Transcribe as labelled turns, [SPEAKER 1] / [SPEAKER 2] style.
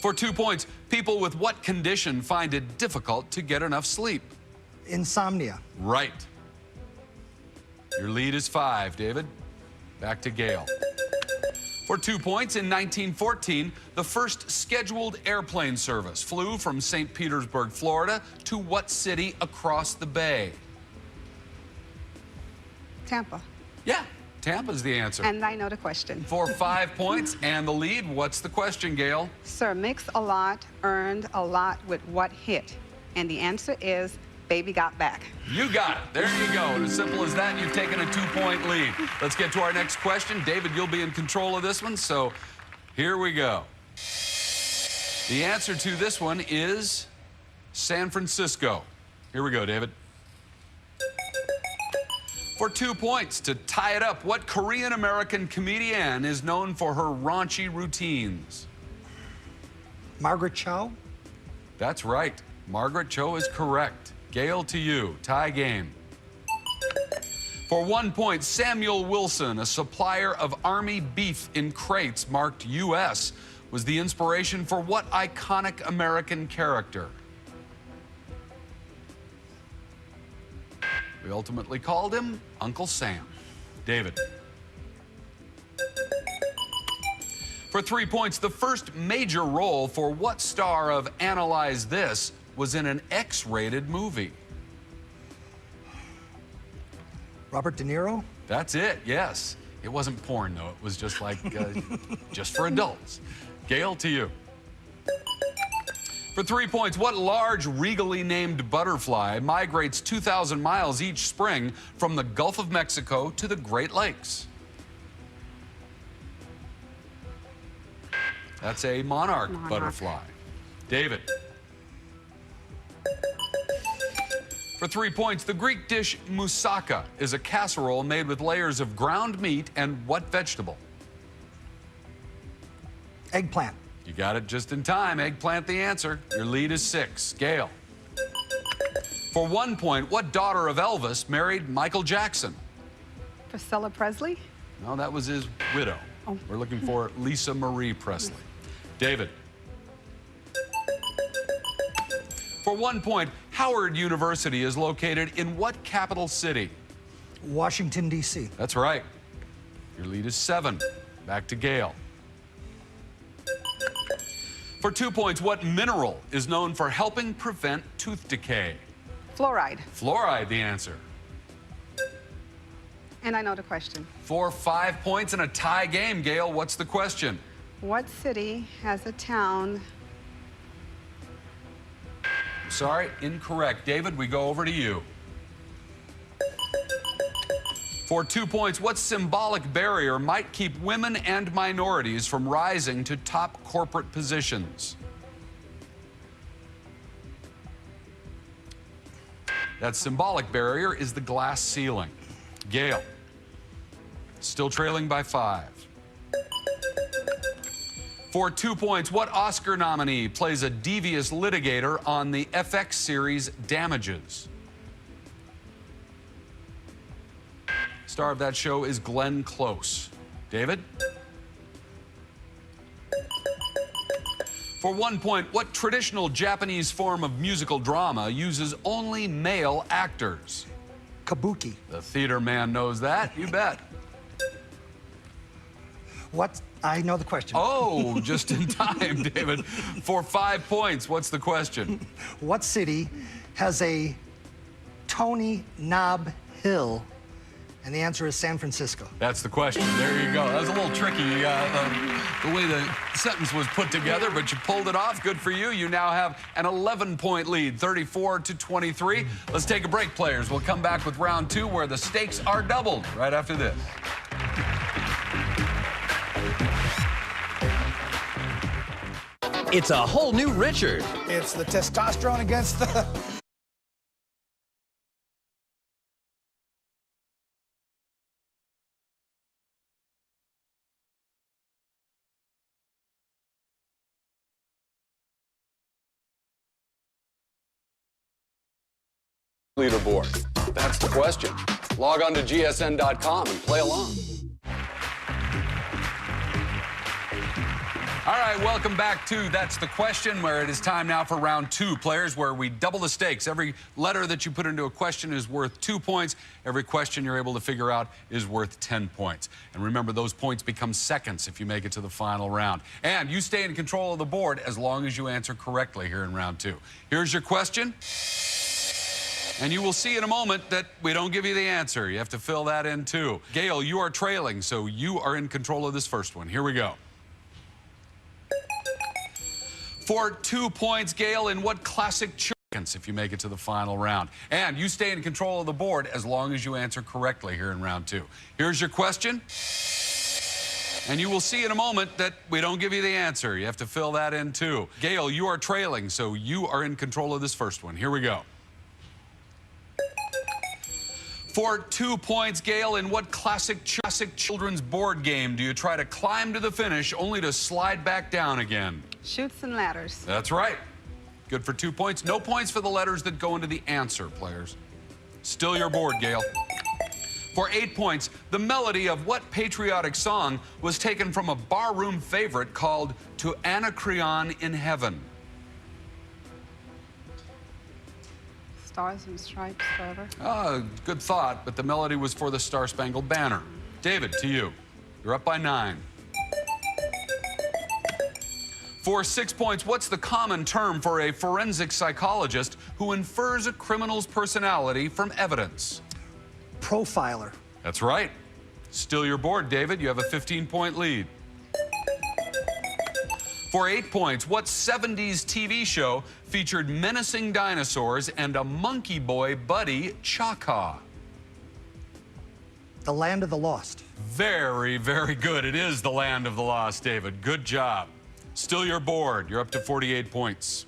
[SPEAKER 1] For 2 points, people with what condition find it difficult to get enough sleep?
[SPEAKER 2] Insomnia.
[SPEAKER 1] Right. Your lead is 5, David. Back to Gail. For 2 points, in 1914, the first scheduled airplane service flew from St. Petersburg, Florida, to what city across the bay?
[SPEAKER 3] Tampa.
[SPEAKER 1] Yeah, Tampa's the answer.
[SPEAKER 3] And I know the question.
[SPEAKER 1] For 5 points and the lead, what's the question, Gail?
[SPEAKER 3] Sir, mix a lot, earned a lot with what hit? And the answer is Baby Got Back.
[SPEAKER 1] You got it. There you go. And as simple as that, you've taken a 2-point lead. Let's get to our next question. David, you'll be in control of this one, so here we go. The answer to this one is San Francisco. Here we go, David. For 2 points, to tie it up, what Korean-American comedian is known for her raunchy routines?
[SPEAKER 2] Margaret Cho.
[SPEAKER 1] That's right. Margaret Cho is correct. Gail, to you. Tie game. For 1 point, Samuel Wilson, a supplier of Army beef in crates marked U.S., was the inspiration for what iconic American character? We ultimately called him Uncle Sam. David. For 3 points, the first major role for what star of Analyze This was in an X-rated movie?
[SPEAKER 2] Robert De Niro.
[SPEAKER 1] That's it, yes. It wasn't porn, though. It was just like, just for adults. Gail, to you. For 3 points, what large, regally named butterfly migrates 2,000 miles each spring from the Gulf of Mexico to the Great Lakes? That's a monarch butterfly. David. For 3 points, the Greek dish moussaka is a casserole made with layers of ground meat and what vegetable?
[SPEAKER 2] Eggplant.
[SPEAKER 1] You got it just in time. Eggplant the answer. Your lead is 6. Gail. For 1 point, what daughter of Elvis married Michael Jackson?
[SPEAKER 3] Priscilla Presley.
[SPEAKER 1] No, that was his widow.
[SPEAKER 3] Oh.
[SPEAKER 1] We're looking for Lisa Marie Presley. David. For 1 point, Howard University is located in what capital city?
[SPEAKER 2] Washington, D.C.
[SPEAKER 1] That's right. Your lead is 7. Back to Gail. For 2 points, what mineral is known for helping prevent tooth decay?
[SPEAKER 3] Fluoride.
[SPEAKER 1] Fluoride, the answer.
[SPEAKER 3] And I know the question.
[SPEAKER 1] For 5 points and a tie game, Gail, what's the question?
[SPEAKER 3] What city has a town?
[SPEAKER 1] Sorry, incorrect. David, we go over to you. For 2 points, what symbolic barrier might keep women and minorities from rising to top corporate positions? That symbolic barrier is the glass ceiling. Gail, still trailing by 5. For 2 points, what Oscar nominee plays a devious litigator on the FX series Damages? Star of that show is Glenn Close. David? For 1 point, what traditional Japanese form of musical drama uses only male actors?
[SPEAKER 2] Kabuki.
[SPEAKER 1] The theater man knows that, you bet.
[SPEAKER 2] What? I know the question.
[SPEAKER 1] Oh, just in time, David. For 5 points, what's the question?
[SPEAKER 2] What city has a Tony Knob Hill? And the answer is San Francisco.
[SPEAKER 1] That's the question. There you go. That was a little tricky, the way the sentence was put together, but you pulled it off. Good for you. You now have an 11-point lead, 34-23. Let's take a break, players. We'll come back with round 2, where the stakes are doubled right after this.
[SPEAKER 4] It's a whole new Richard.
[SPEAKER 5] It's the testosterone against the...
[SPEAKER 1] Leaderboard. That's the question. Log on to gsn.com and play along. All right, welcome back to That's the Question, where it is time now for round 2, players, where we double the stakes. Every letter that you put into a question is worth 2 points. Every question you're able to figure out is worth 10 points. And remember, those points become seconds if you make it to the final round. And you stay in control of the board as long as you answer correctly here in round 2. Here's your question. And you will see in a moment that we don't give you the answer. You have to fill that in, too. Gail, you are trailing, so you are in control of this first one. Here we go. For 2 points, Gail, in what classic seconds if you make it to the final round. And you stay in control of the board as long as you answer correctly here in round 2. Here's your question. And you will see in a moment that we don't give you the answer. You have to fill that in, too. Gail, you are trailing, so you are in control of this first one. Here we go. For 2 points, Gail, in what classic children's board game do you try to climb to the finish only to slide back down again?
[SPEAKER 3] Chutes and Ladders.
[SPEAKER 1] That's right. Good for 2 points. No points for the letters that go into the answer, players. Still your board, Gail. For 8 points, the melody of what patriotic song was taken from a barroom favorite called To Anacreon in Heaven?
[SPEAKER 3] Stars and Stripes forever.
[SPEAKER 1] Good thought, but the melody was for the Star Spangled Banner. David, to you. You're up by 9. For 6 points, what's the common term for a forensic psychologist who infers a criminal's personality from evidence?
[SPEAKER 2] Profiler.
[SPEAKER 1] That's right. Still your board, David. You have a 15-point lead. For 8 points, what 70s TV show featured menacing dinosaurs and a monkey boy buddy, Chaka?
[SPEAKER 2] The Land of the Lost.
[SPEAKER 1] Very, very good. It is The Land of the Lost, David. Good job. Still your board. You're up to 48 points.